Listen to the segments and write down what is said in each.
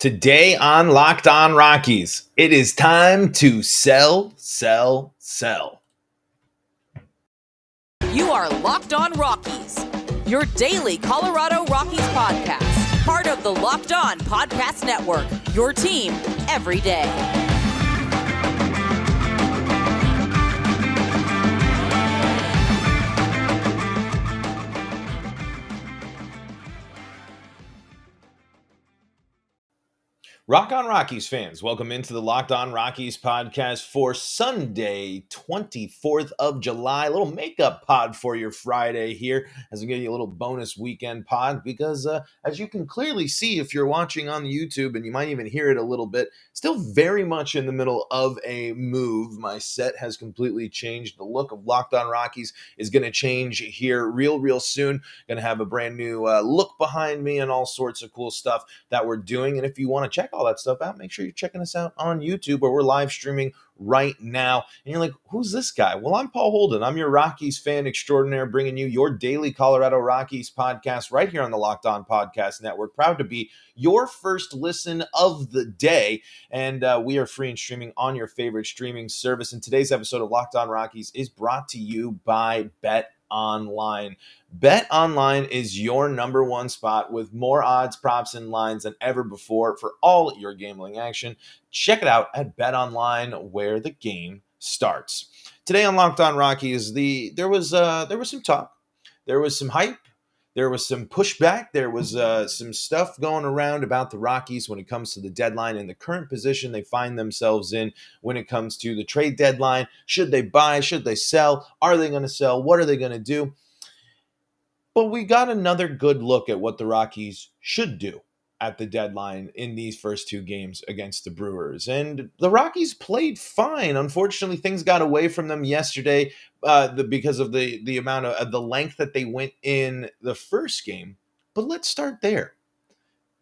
Today on Locked On Rockies, it is time to sell, sell, sell. You are Locked On Rockies, your daily Colorado Rockies podcast, part of the Locked On Podcast Network, your team every day. Rock on Rockies fans, welcome into the Locked On Rockies podcast for Sunday, 24th of July. A little makeup pod for your Friday here as we give you a little bonus weekend pod because as you can clearly see if you're watching on the YouTube, and you might even hear it a little bit, still very much in the middle of a move. My set has completely changed. The look of Locked On Rockies is going to change here real soon. Going to have a brand new look behind me and all sorts of cool stuff that we're doing. And if you want to check all that stuff out, make sure you're checking us out on YouTube, where we're live streaming right now. And you're like, who's this guy? Well, I'm Paul Holden. I'm your Rockies fan extraordinaire, bringing you your daily Colorado Rockies podcast right here on the Locked On Podcast Network. Proud to be your first listen of the day. And we are free and streaming on your favorite streaming service. And today's episode of Locked On Rockies is brought to you by BetOnline. BetOnline is your number one spot with more odds, props, and lines than ever before for all your gambling action. Check it out at BetOnline, where the game starts. Today on Locked On Rockies, there was some talk, there was some hype, there was some pushback, there was some stuff going around about the Rockies when it comes to the deadline and the current position they find themselves in when it comes to the trade deadline. Should they buy? Should they sell? Are they going to sell? What are they going to do? But we got another good look at what the Rockies should do at the deadline in these first two games against the Brewers. And the Rockies played fine. Unfortunately, things got away from them yesterday because of the amount of the length that they went in the first game. But let's start there.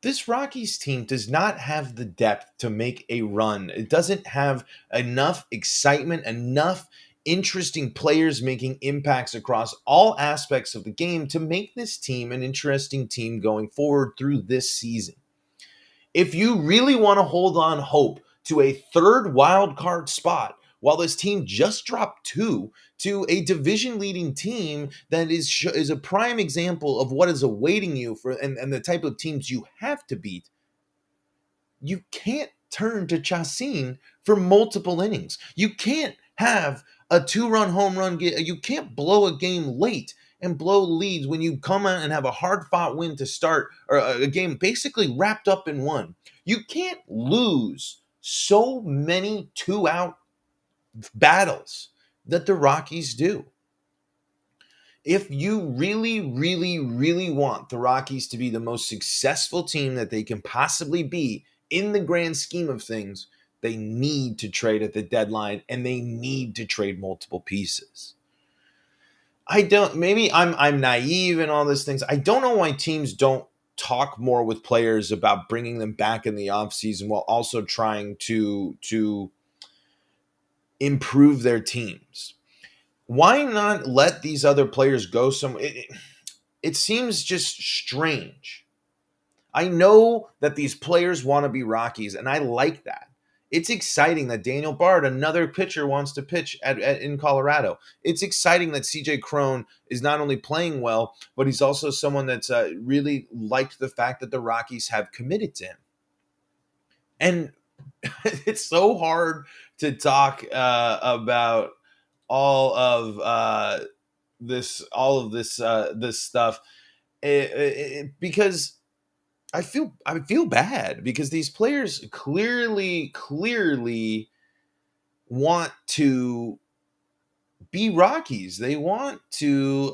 This Rockies team does not have the depth to make a run. It doesn't have enough excitement, enough interesting players making impacts across all aspects of the game to make this team an interesting team going forward through this season. If you really want to hold on hope to a third wild card spot, while this team just dropped 2 to a division-leading team that is a prime example of what is awaiting you and the type of teams you have to beat, you can't turn to Chacin for multiple innings. You can't have a 2-run home run. You can't blow a game late and blow leads when you come out and have a hard-fought win to start, or a game basically wrapped up in one. You can't lose so many 2-out battles that the Rockies do. If you really want the Rockies to be the most successful team that they can possibly be in the grand scheme of things, they need to trade at the deadline, and they need to trade multiple pieces. Maybe I'm naive in all these things. I don't know why teams don't talk more with players about bringing them back in the offseason while also trying to improve their teams. Why not let these other players go somewhere? It seems just strange. I know that these players want to be Rockies, and I like that. It's exciting that Daniel Bard, another pitcher, wants to pitch in Colorado. It's exciting that CJ Cron is not only playing well, but he's also someone that's really liked the fact that the Rockies have committed to him. And it's so hard to talk about all of this stuff because I feel bad, because these players clearly want to be Rockies. They want to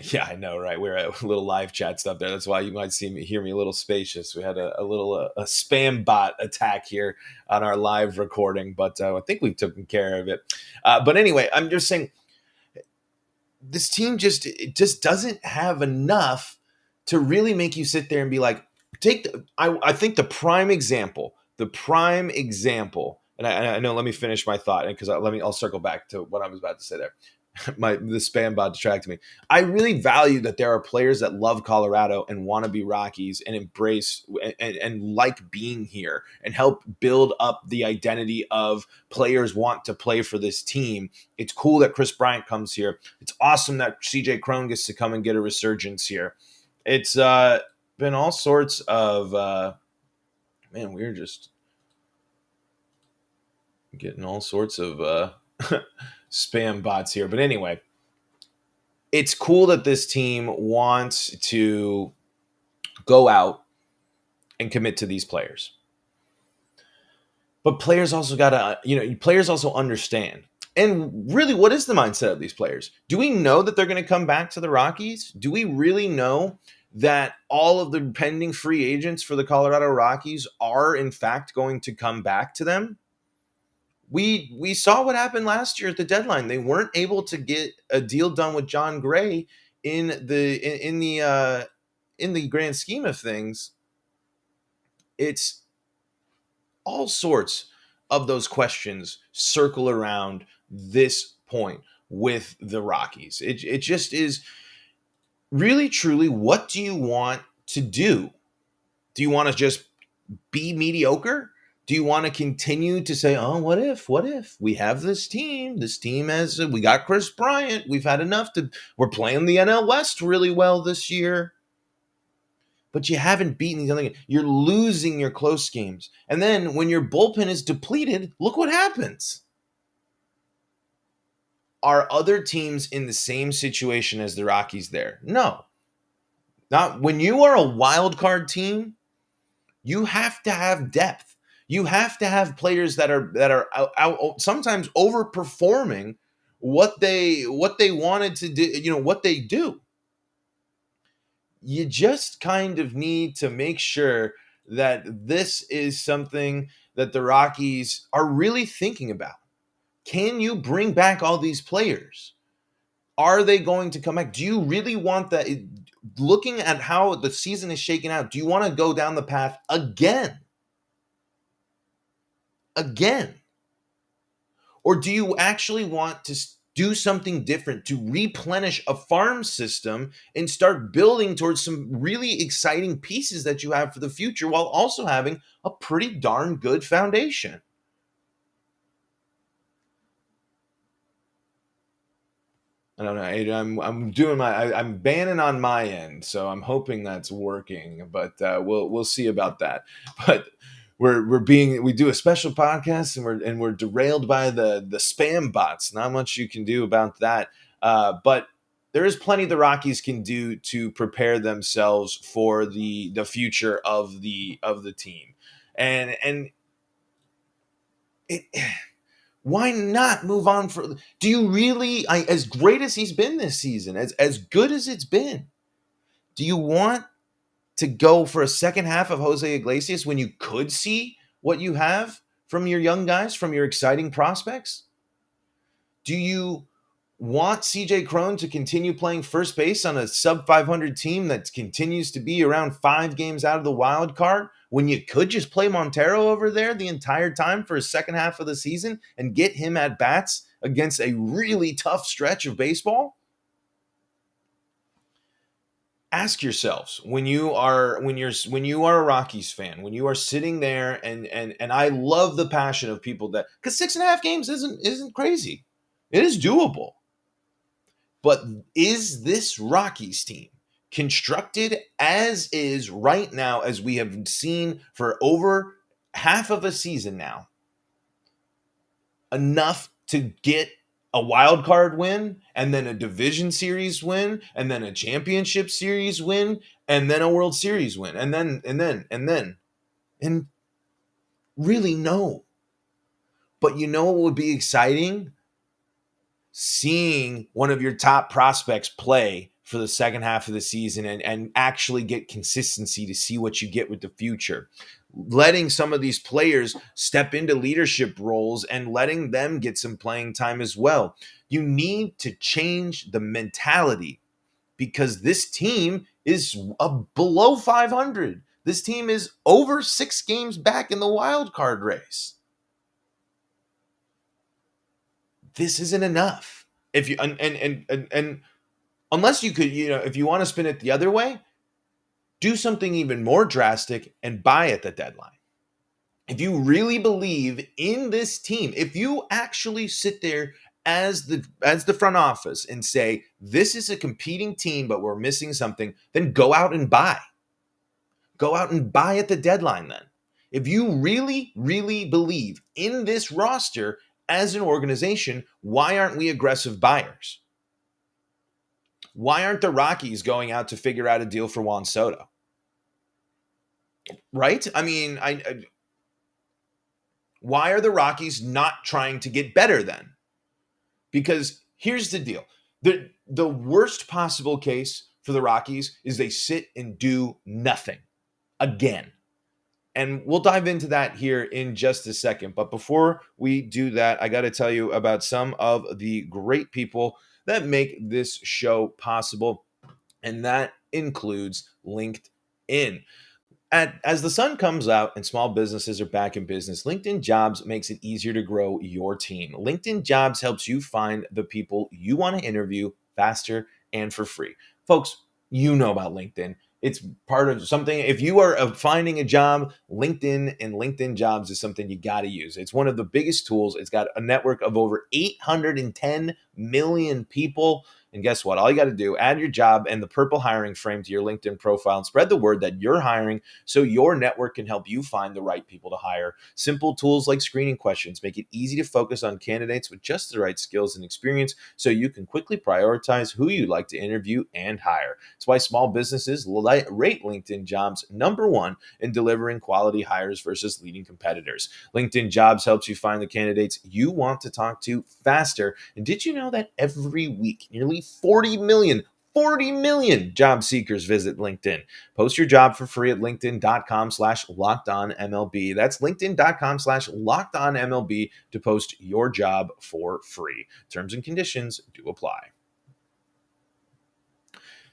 yeah, I know, right? We're at a little live chat stuff there. That's why you might hear me a little spacious. We had a little spam bot attack here on our live recording, but I think we've taken care of it. But anyway, I'm just saying this team just doesn't have enough to really make you sit there and be like, I think the prime example, and I know, let me finish my thought, because I'll circle back to what I was about to say there. the spam bot distracted me. I really value that there are players that love Colorado and want to be Rockies and embrace and like being here and help build up the identity of players want to play for this team. It's cool that Chris Bryant comes here. It's awesome that CJ Cron gets to come and get a resurgence here. It's been all sorts of man, we're just getting all sorts of spam bots here. But anyway, it's cool that this team wants to go out and commit to these players. But players also got to, players also understand. And really, what is the mindset of these players? Do we know that they're going to come back to the Rockies? Do we really know that all of the pending free agents for the Colorado Rockies are, in fact, going to come back to them? We saw what happened last year at the deadline. They weren't able to get a deal done with John Gray in the grand scheme of things. It's all sorts of those questions circle around this point with the Rockies. It just is really truly, what do you want to do? Do you want to just be mediocre? Do you want to continue to say, oh, what if we have this team? This team we got Chris Bryant. We've had enough we're playing the NL West really well this year. But you haven't beaten these other games. You're losing your close games. And then when your bullpen is depleted, look what happens. Are other teams in the same situation as the Rockies there? No. Not when you are a wild card team, you have to have depth. You have to have players that are out, sometimes overperforming what they wanted to do, what they do. You just kind of need to make sure that this is something that the Rockies are really thinking about. Can you bring back all these players? Are they going to come back? Do you really want that? Looking at how the season is shaking out, do you want to go down the path again? Or do you actually want to do something different to replenish a farm system and start building towards some really exciting pieces that you have for the future while also having a pretty darn good foundation? I don't know. I'm banning on my end, so I'm hoping that's working, but we'll see about that. But we do a special podcast and we're derailed by the spam bots. Not much you can do about that. But there is plenty the Rockies can do to prepare themselves for the future of the team. And it, why not move on? Do you really, as great as he's been this season, as good as it's been, do you want to go for a second half of Jose Iglesias when you could see what you have from your young guys, from your exciting prospects? Do you want CJ Cron to continue playing first base on a sub 500 team that continues to be around 5 games out of the wild card when you could just play Montero over there the entire time for a second half of the season and get him at bats against a really tough stretch of baseball? Ask yourselves when you are a Rockies fan, when you are sitting there and I love the passion of people that, because 6.5 games isn't crazy. It is doable. But is this Rockies team constructed as is right now, as we have seen for over half of a season now, enough to get a wild card win and then a division series win and then a championship series win and then a World Series win and really no. But you know what would be exciting? Seeing one of your top prospects play for the second half of the season and actually get consistency to see what you get with the future. Letting some of these players step into leadership roles and letting them get some playing time as well. You need to change the mentality because this team is below 500. This team is over 6 games back in the wild card race. This isn't enough. If you and unless you could, if you want to spin it the other way, do something even more drastic and buy at the deadline. If you really believe in this team, if you actually sit there as the front office and say this is a competing team but we're missing something, then go out and buy. Go out and buy at the deadline then. If you really really believe in this roster as an organization, why aren't we aggressive buyers? Why aren't the Rockies going out to figure out a deal for Juan Soto? Right? I mean, why are the Rockies not trying to get better then? Because here's the deal. The worst possible case for the Rockies is they sit and do nothing again. And we'll dive into that here in just a second. But before we do that, I got to tell you about some of the great people that make this show possible. And that includes LinkedIn. As the sun comes out and small businesses are back in business, LinkedIn Jobs makes it easier to grow your team. LinkedIn Jobs helps you find the people you want to interview faster and for free. Folks, you know about LinkedIn. It's part of something. If you are finding a job, LinkedIn and LinkedIn Jobs is something you got to use. It's one of the biggest tools. It's got a network of over 810 million people. And guess what? All you got to do, add your job and the purple hiring frame to your LinkedIn profile and spread the word that you're hiring so your network can help you find the right people to hire. Simple tools like screening questions make it easy to focus on candidates with just the right skills and experience so you can quickly prioritize who you'd like to interview and hire. It's why small businesses rate LinkedIn Jobs #1 in delivering quality hires versus leading competitors. LinkedIn Jobs helps you find the candidates you want to talk to faster. And did you know that every week, nearly 40 million job seekers visit LinkedIn? Post your job for free at linkedin.com/lockedonmlb. That's linkedin.com/lockedonmlb to post your job for free. Terms and conditions do apply.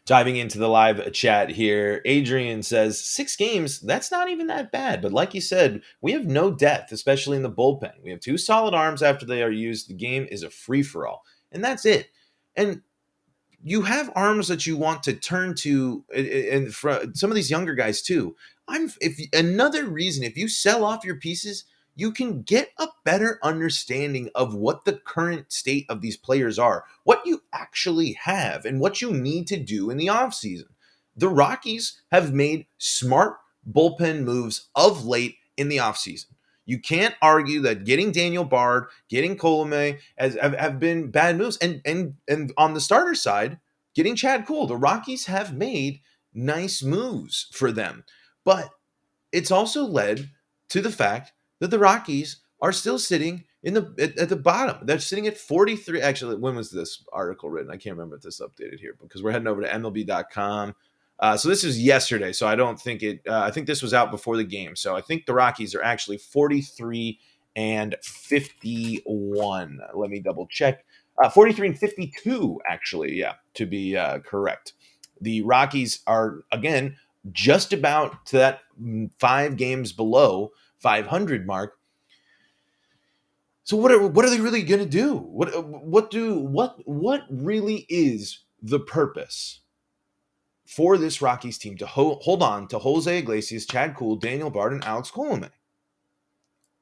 Diving into the live chat here, Adrian says 6 games, that's not even that bad. But like you said, we have no depth, especially in the bullpen. We have 2 solid arms after they are used. The game is a free-for-all. And that's it. And you have arms that you want to turn to, and some of these younger guys too. If another reason, if you sell off your pieces, you can get a better understanding of what the current state of these players are, what you actually have, and what you need to do in the offseason. The Rockies have made smart bullpen moves of late in the offseason. You can't argue that getting Daniel Bard, getting Colome have been bad moves. And on the starter side, getting Chad Kuhl, the Rockies have made nice moves for them. But it's also led to the fact that the Rockies are still sitting at the bottom. They're sitting at 43. Actually, when was this article written? I can't remember if this updated here because we're heading over to MLB.com. So this is yesterday. So I don't think it. I think this was out before the game. So I think the Rockies are actually 43 and 51. Let me double check. 43 and 52, actually. Yeah, to be correct. The Rockies are again just about to that 5 games below 500 mark. So what are they really going to do? What really is the purpose for this Rockies team to hold on to Jose Iglesias, Chad Kuhl, Daniel Bard, and Alex Colome?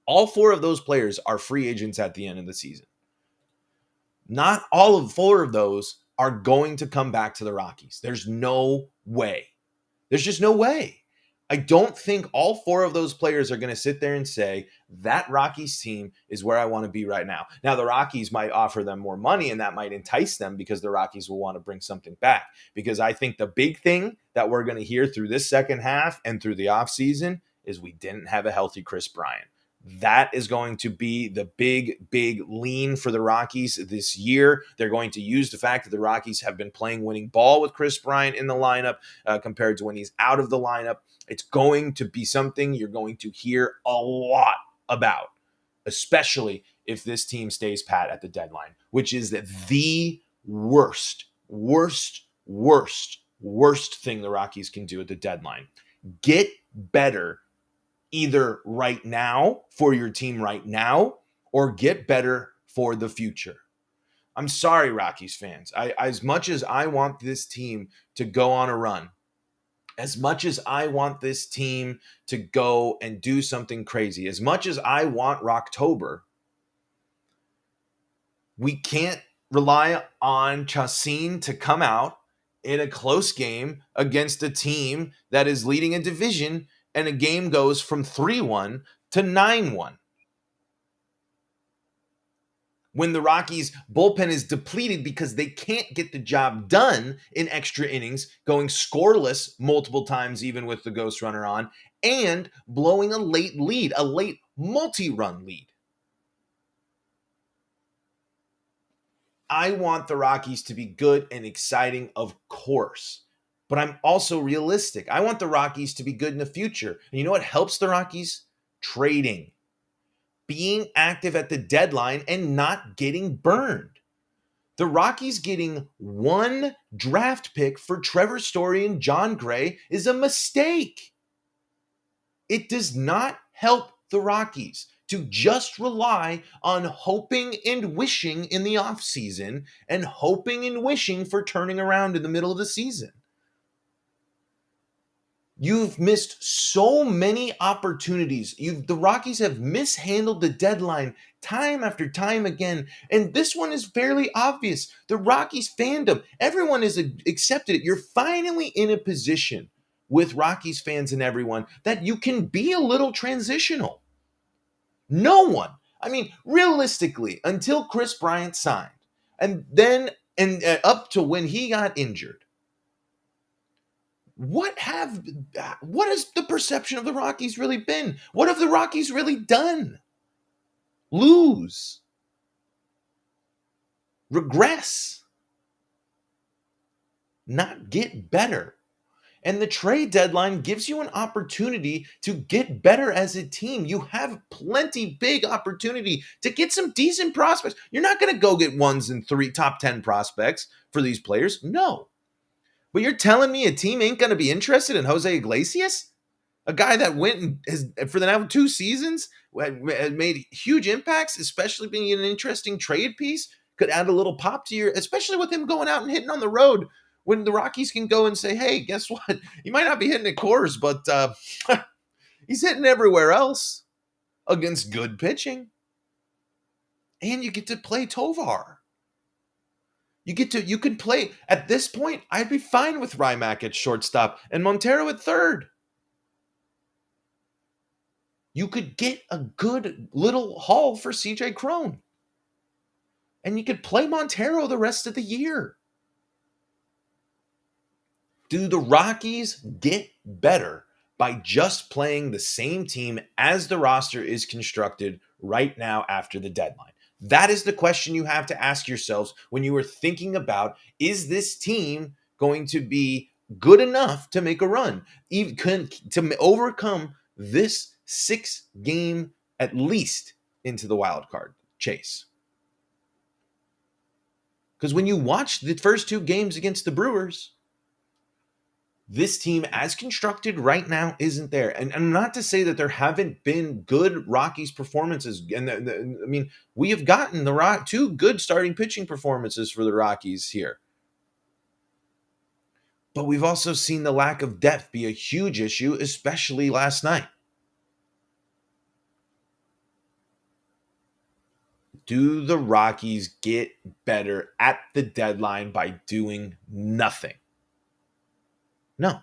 All 4 of those players are free agents at the end of the season. Not all of 4 of those are going to come back to the Rockies. There's no way. There's just no way. I don't think all 4 of those players are going to sit there and say, that Rockies team is where I want to be right now. Now, the Rockies might offer them more money, and that might entice them because the Rockies will want to bring something back. Because I think the big thing that we're going to hear through this second half and through the offseason is we didn't have a healthy Chris Bryant. That is going to be the big lean for the Rockies this year. They're going to use the fact that the Rockies have been playing winning ball with Chris Bryant in the lineup compared to when he's out of the lineup. It's going to be something you're going to hear a lot about, especially if this team stays pat at the deadline, which is the worst thing the Rockies can do at the deadline. Get better either right now for your team right now or get better for the future. I'm sorry, Rockies fans. As much as I want this team to go on a run, as much as I want this team to go and do something crazy, as much as I want Rocktober, we can't rely on Chacin to come out in a close game against a team that is leading a division and a game goes from 3-1 to 9-1. When the Rockies bullpen is depleted because they can't get the job done in extra innings, going scoreless multiple times, even with the ghost runner on, and blowing a late lead, a late multi-run lead. I want the Rockies to be good and exciting, of course, but I'm also realistic. I want the Rockies to be good in the future. And you know what helps the Rockies? Trading. Being active at the deadline and not getting burned. The Rockies getting one draft pick for Trevor Story and John Gray is a mistake. It does not help the Rockies to just rely on hoping and wishing in the offseason and hoping and wishing for turning around in the middle of the season. You've missed so many opportunities. The Rockies have mishandled the deadline time after time again. And this one is fairly obvious. The Rockies fandom, everyone has accepted it. You're finally in a position with Rockies fans and everyone that you can be a little transitional. No one, I mean, realistically, until Chris Bryant signed, and then up to when he got injured, what has the perception of the Rockies really been? What have the Rockies really done? Lose. Regress. Not get better. And the trade deadline gives you an opportunity to get better as a team. You have plenty big opportunity to get some decent prospects. You're not going to go get ones and three top 10 prospects for these players. No. But you're telling me a team ain't going to be interested in Jose Iglesias? A guy that went and has, for the now 2 seasons, had made huge impacts, especially being an interesting trade piece, could add a little pop to your, especially with him going out and hitting on the road when the Rockies can go and say, hey, guess what? He might not be hitting at Coors, but he's hitting everywhere else against good pitching. And you get to play Tovar. You can play, at this point, I'd be fine with Rymack at shortstop and Montero at third. You could get a good little haul for CJ Cron. And you could play Montero the rest of the year. Do the Rockies get better by just playing the same team as the roster is constructed right now after the deadline? That is the question you have to ask yourselves when you are thinking about, is this team going to be good enough to make a run, even to overcome this 6 game at least into the wild card chase? Because when you watch the first 2 games against the Brewers, this team as constructed right now isn't there. And not to say that there haven't been good Rockies performances. And I mean, we have gotten 2 good starting pitching performances for the Rockies here. But we've also seen the lack of depth be a huge issue, especially last night. Do the Rockies get better at the deadline by doing nothing? No.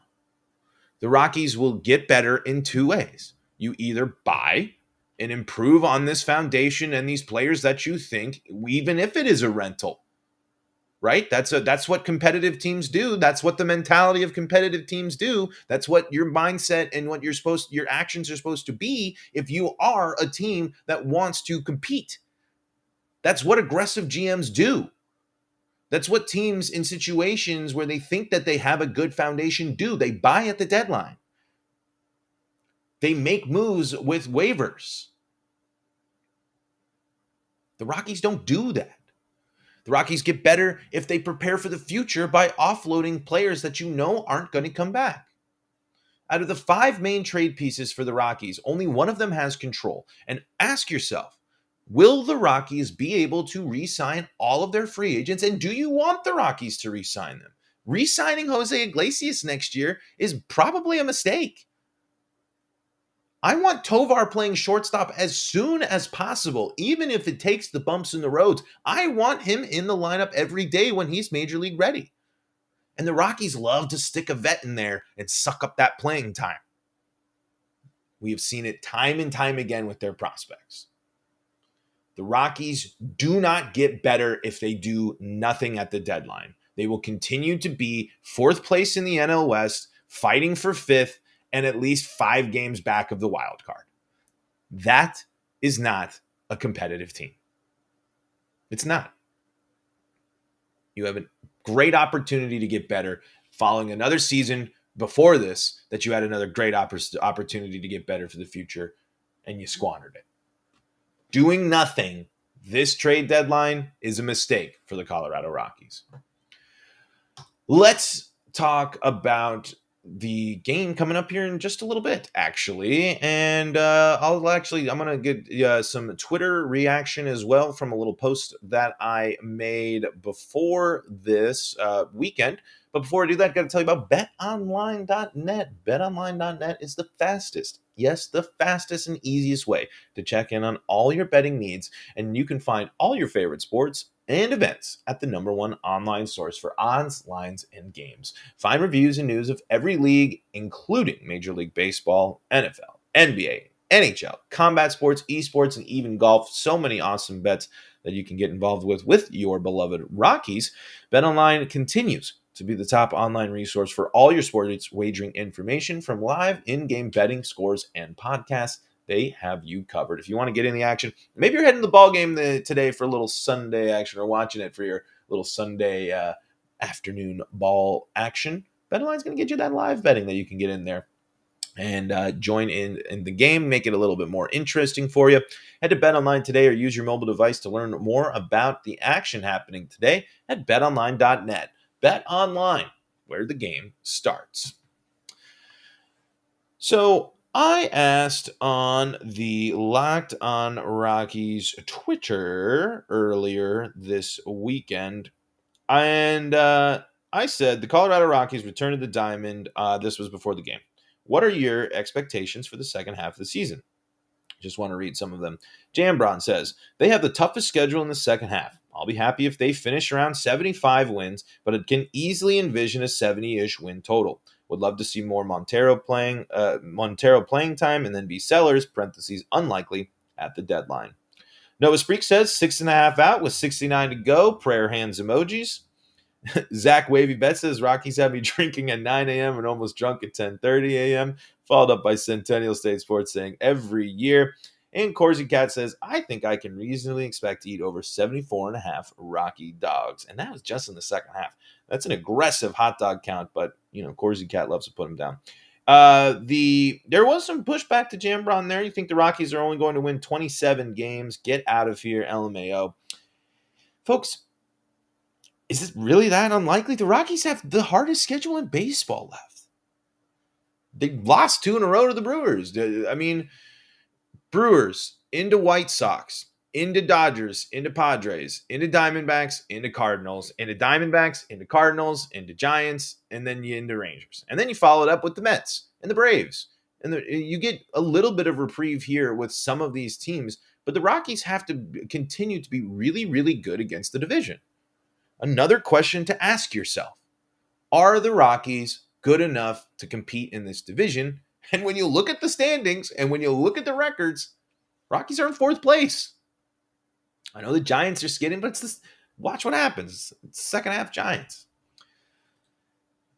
The Rockies will get better in 2 ways. You either buy and improve on this foundation and these players that you think, even if it is a rental, right? That's what competitive teams do. That's what the mentality of competitive teams do. That's what your mindset and what your actions are supposed to be if you are a team that wants to compete. That's what aggressive GMs do. That's what teams in situations where they think that they have a good foundation do. They buy at the deadline. They make moves with waivers. The Rockies don't do that. The Rockies get better if they prepare for the future by offloading players that you know aren't going to come back. Out of the 5 main trade pieces for the Rockies, only one of them has control. And ask yourself, Will the Rockies be able to re-sign all of their free agents? And do you want the Rockies to re-sign them? Re-signing Jose Iglesias next year is probably a mistake. I want Tovar playing shortstop as soon as possible, even if it takes the bumps in the roads. I want him in the lineup every day when he's major league ready. And the Rockies love to stick a vet in there and suck up that playing time. We have seen it time and time again with their prospects. The Rockies do not get better if they do nothing at the deadline. They will continue to be fourth place in the NL West, fighting for fifth, and at least 5 games back of the wild card. That is not a competitive team. It's not. You have a great opportunity to get better following another season before this that you had another great opportunity to get better for the future, and you squandered it. Doing nothing this trade deadline is a mistake for the Colorado Rockies. Let's talk about the game coming up here in just a little bit, actually. And I'm going to get some Twitter reaction as well from a little post that I made before this weekend. But before I do that, I got to tell you about BetOnline.net. BetOnline.net is the fastest, yes, the fastest and easiest way to check in on all your betting needs. And you can find all your favorite sports and events at the #1 online source for odds, lines, and games. Find reviews and news of every league, including Major League Baseball, NFL, NBA, NHL, combat sports, esports, and even golf. So many awesome bets that you can get involved with your beloved Rockies. BetOnline continues to be the top online resource for all your sports wagering information, from live in-game betting, scores, and podcasts. They have you covered. If you want to get in the action, maybe you're heading to the ball game today for a little Sunday action, or watching it for your little Sunday afternoon ball action. BetOnline's going to get you that live betting that you can get in there and join in the game, make it a little bit more interesting for you. Head to BetOnline today or use your mobile device to learn more about the action happening today at betonline.net. BetOnline, where the game starts. So I asked on the Locked On Rockies Twitter earlier this weekend, and I said the Colorado Rockies returned to the diamond. This was before the game. What are your expectations for the second half of the season? Just want to read some of them. Jambron says, they have the toughest schedule in the second half. I'll be happy if they finish around 75 wins, but it can easily envision a 70-ish win total. Would love to see more Montero playing time, and then be sellers, parentheses, unlikely, at the deadline. Noah Spreek says 6.5 out with 69 to go. Prayer hands emojis. Zach Wavy Bet says Rockies have me drinking at 9 a.m. and almost drunk at 10:30 a.m. Followed up by Centennial State Sports saying every year. And Corsi Cat says, I think I can reasonably expect to eat over 74.5 Rocky dogs. And that was just in the second half. That's an aggressive hot dog count, but, Corsi Cat loves to put them down. There was some pushback to Jambron there. You think the Rockies are only going to win 27 games. Get out of here, LMAO. Folks, is it really that unlikely? The Rockies have the hardest schedule in baseball left. They lost 2 in a row to the Brewers. I mean, Brewers into White Sox, into Dodgers, into Padres, into Diamondbacks, into Cardinals, into Diamondbacks, into Cardinals, into Giants, and then you into Rangers. And then you follow it up with the Mets and the Braves. And you get a little bit of reprieve here with some of these teams, but the Rockies have to continue to be really, really good against the division. Another question to ask yourself, are the Rockies good enough to compete in this division? And when you look at the standings and when you look at the records, Rockies are in 4th place. I know the Giants are skidding, but watch what happens. It's second half Giants.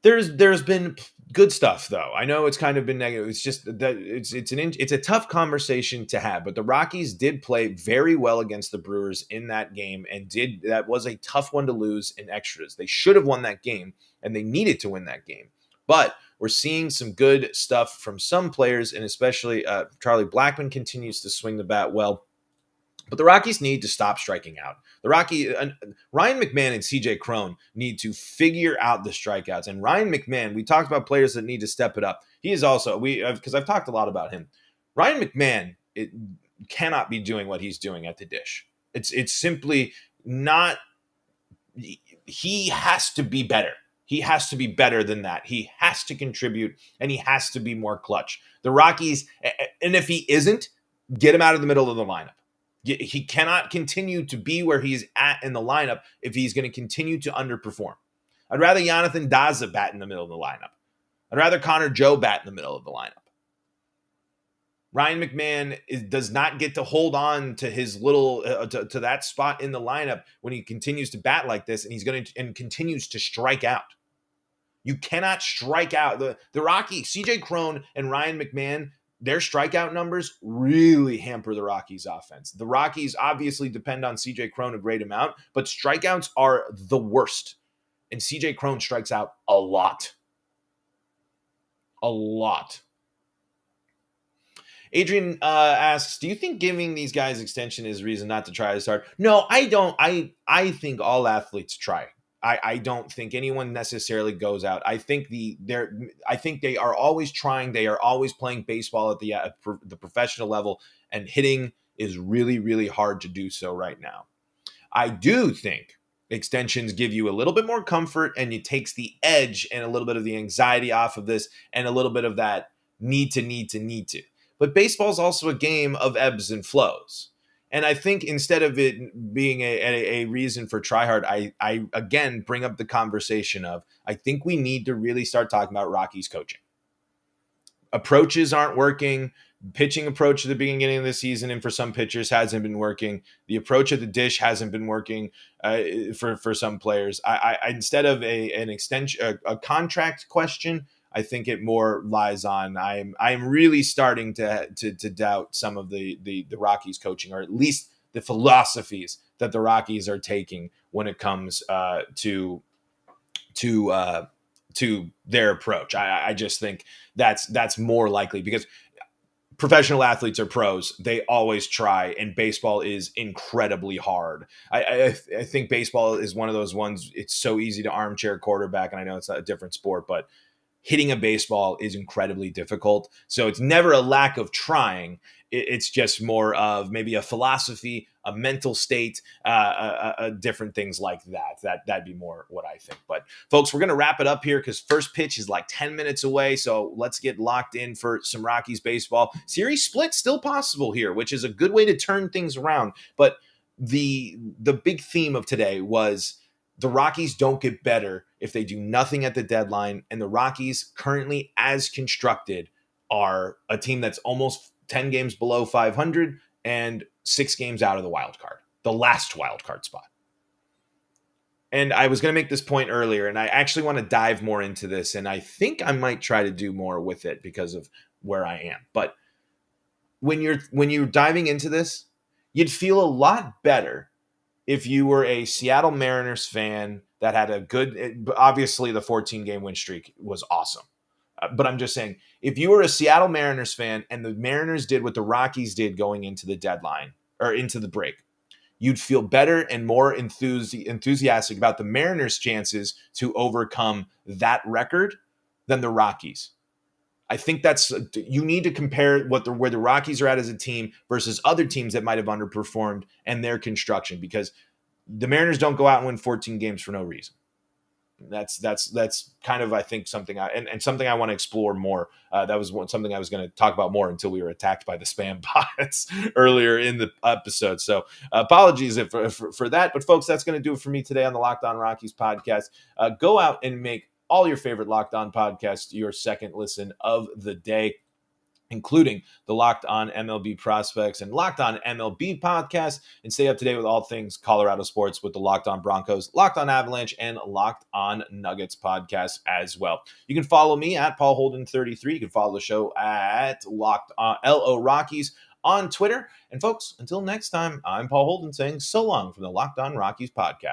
There's been good stuff, though. I know it's kind of been negative. It's just that it's a tough conversation to have. But the Rockies did play very well against the Brewers in that game, and that was a tough one to lose in extras. They should have won that game, and they needed to win that game. But we're seeing some good stuff from some players, and especially Charlie Blackmon continues to swing the bat well. But the Rockies need to stop striking out. Ryan McMahon and CJ Cron need to figure out the strikeouts. And Ryan McMahon, we talked about players that need to step it up. He is also, because I've talked a lot about him. Ryan McMahon, cannot be doing what he's doing at the dish. It's simply not. He has to be better. He has to be better than that. He has to contribute, and he has to be more clutch. The Rockies, and if he isn't, get him out of the middle of the lineup. He cannot continue to be where he's at in the lineup if he's going to continue to underperform. I'd rather Jonathan Daza bat in the middle of the lineup. I'd rather Connor Joe bat in the middle of the lineup. Ryan McMahon does not get to hold on to his little to that spot in the lineup when he continues to bat like this, and he's going to and continues to strike out. You cannot strike out the Rockies. CJ Cron and Ryan McMahon, their strikeout numbers really hamper the Rockies' offense. The Rockies obviously depend on CJ Cron a great amount, but strikeouts are the worst, and CJ Cron strikes out a lot. A lot. Adrian asks, do you think giving these guys extension is reason not to try to start? No, I don't. I think all athletes try. I don't think anyone necessarily goes out. I think they are always trying. They are always playing baseball at the professional level, and hitting is really, really hard to do so right now. I do think extensions give you a little bit more comfort, and it takes the edge and a little bit of the anxiety off of this, and a little bit of that need to. But baseball is also a game of ebbs and flows. And I think instead of it being a reason for try hard, I again bring up the conversation of, I think we need to really start talking about Rockies coaching. Approaches aren't working. Pitching approach at the beginning of the season and for some pitchers hasn't been working. The approach at the dish hasn't been working for some players. I instead of an extension, a contract question, I think it more lies on I'm really starting to doubt some of the Rockies coaching, or at least the philosophies that the Rockies are taking when it comes to their approach. I just think that's more likely, because professional athletes are pros. They always try, and baseball is incredibly hard. I think baseball is one of those ones, it's so easy to armchair quarterback, and I know it's not a different sport, but hitting a baseball is incredibly difficult. So it's never a lack of trying. It's just more of maybe a philosophy, a mental state, different things like that. That'd be more what I think. But folks, we're going to wrap it up here because first pitch is like 10 minutes away. So let's get locked in for some Rockies baseball. Series split still possible here, which is a good way to turn things around. But the big theme of today was the Rockies don't get better if they do nothing at the deadline. And the Rockies currently, as constructed, are a team that's almost 10 games below 500 and 6 games out of the wild card, the last wild card spot. And I was going to make this point earlier, and I actually want to dive more into this. And I think I might try to do more with it because of where I am. But when you're diving into this, you'd feel a lot better if you were a Seattle Mariners fan that had a good, obviously the 14-game win streak was awesome. But I'm just saying, if you were a Seattle Mariners fan and the Mariners did what the Rockies did going into the deadline or into the break, you'd feel better and more enthusiastic about the Mariners' chances to overcome that record than the Rockies. I think you need to compare where the Rockies are at as a team versus other teams that might have underperformed and their construction, because the Mariners don't go out and win 14 games for no reason. That's kind of, I think, something something I want to explore more. That was something I was going to talk about more until we were attacked by the spam bots earlier in the episode. So apologies for that. But folks, that's going to do it for me today on the Locked On Rockies podcast. Go out and make all your favorite Locked On podcasts your second listen of the day, including the Locked On MLB Prospects and Locked On MLB podcast, and stay up to date with all things Colorado sports with the Locked On Broncos, Locked On Avalanche, and Locked On Nuggets podcast as well. You can follow me at Paul Holden 33. You can follow the show at Locked On LO Rockies on Twitter. And folks, until next time, I'm Paul Holden saying so long from the Locked On Rockies podcast.